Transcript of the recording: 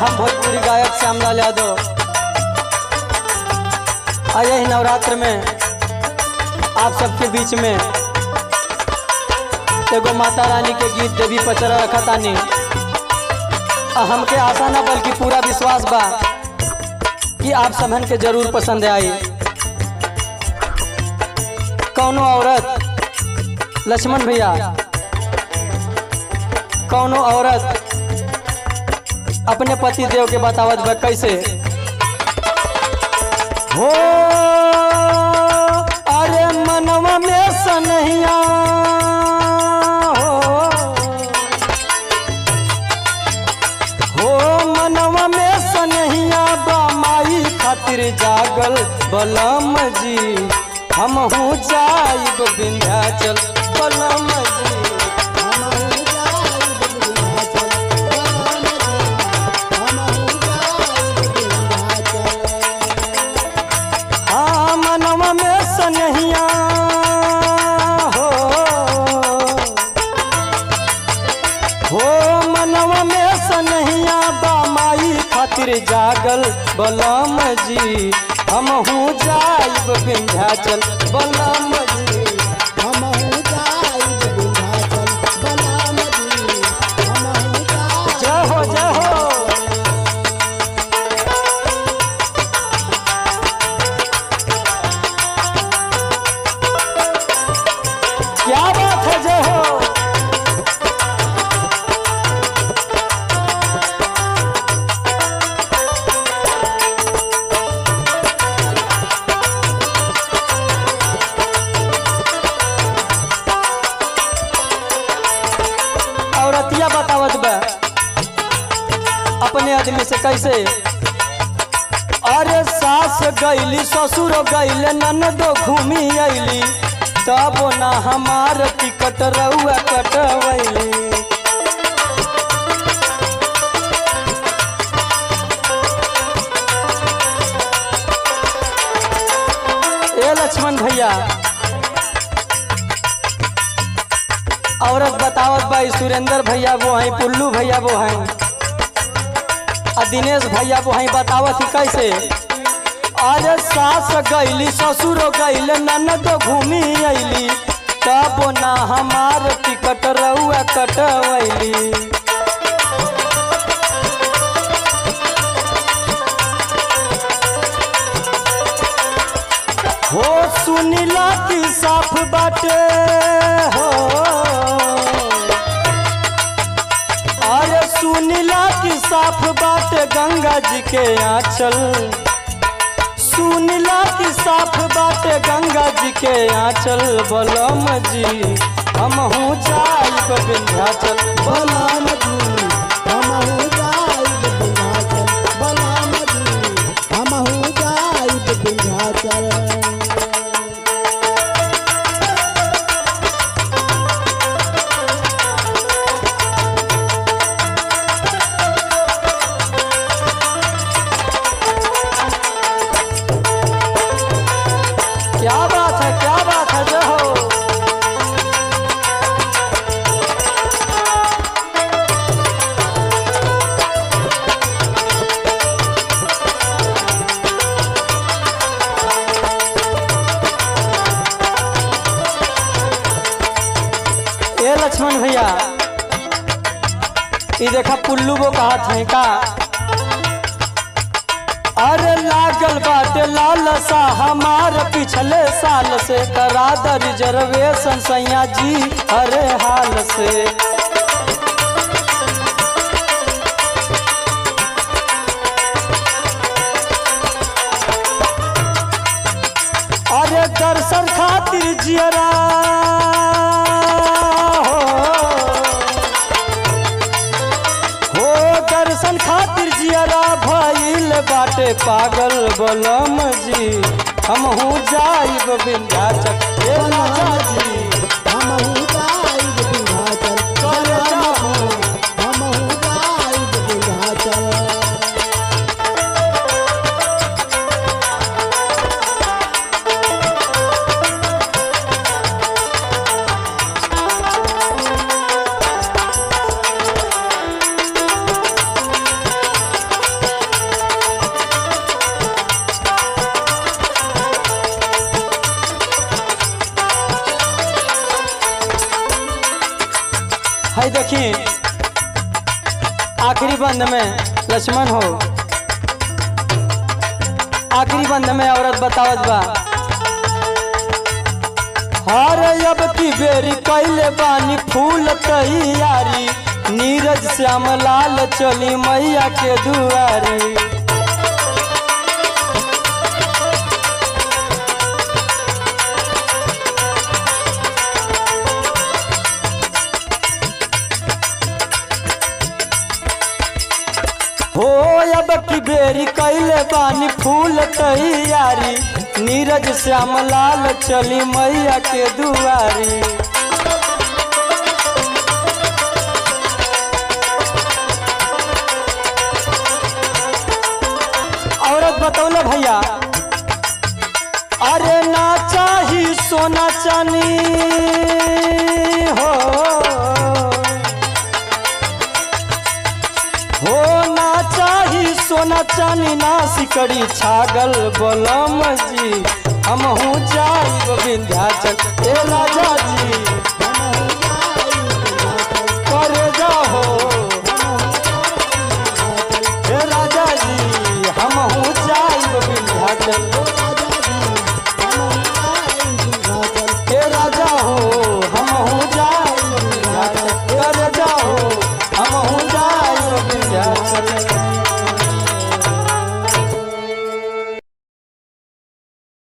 हम भोजपुरी गायक श्यामलाल यादव आए ही नवरात्र में आप सबके बीच में एगो माता रानी के गीत देवी पचरा रखा तानी। हमके आशा न बल्कि पूरा विश्वास बा कि आप सबन के जरूर पसंद आई। कौनो औरत लक्ष्मण भैया कौनो औरत अपने पति देव के बतावत बा कैसे हो। अरे मनवा में सनहिया हो मनवा में सनहिया बा माई खातिर जागल बलम जी हमहू जाइब विंध्याचल बलम जी। जागल बलम जी हमहू जाइब विंध्याचल बलम जी हमहू जाइब विंध्याचल बलम जी हमहू जाइब। जय हो जय हो। क्या बात है, जय हो। बतावत बा अपने आदमी से कैसे। अरे सास गईली ससुर गईले ननदो घूमी अइली तब ना हमार टिकट रउआ कटवैली। ए लक्ष्मण भैया औरत बतावत भाई सुरेंद्र भैया वो हैं, पुल्लू भैया वो हैं, और दिनेश भैया वो हैं। बतावत ही कैसे। अरे सास गईली ससुर गईले ननद घूमी अइली तब ना हमार टिकट रउआ कटवैली। हो सुनिला की साफ बाटे हो। सुनिला की साफ बात गंगा जी के आंचल सुनिला की साफ बात गंगा जी के आंचल बलम जी हमहू जाइब विंध्याचल बलम जी हमहू जाइब विंध्याचल बलम जी हमहू जाइब विंध्याचल। क्या बात है, क्या बात है, जय हो। ए लक्ष्मण भैया ये देखा पुल्लू वो कहा थे का। अरे लागल बाटे लालसा हमार पिछले साल से करा द रिजर्वेशन सैया जी हरे हाल से। अरे दर्शन खातिर जियरा हो दर्शन खातिर जियरा भइल बाटे पागल बलम जी हमहू जाइब विंध्याचल राजा जी हमहू जाइब विंध्याचल हमहू जाइब विंध्याचल। आखिरी बंद में लक्ष्मण हो, आखिरी बंद में औरत बतावत बा, हारे अब की बेरी कैले बानी फूल तैयारी, नीरज श्याम लाल चली मैया के दुआरी। हो अब की बेरी कैले बानी फूल तैयारी, नीरज श्याम लाल चली मैया के दुआरी। औरत बतौले भैया, अरे ना चाही सोना चानी हो ना चाही सोना चानी ना सिकड़ी छागल बलम जी, हमहू जाइब विंध्याचल ए राजा जी।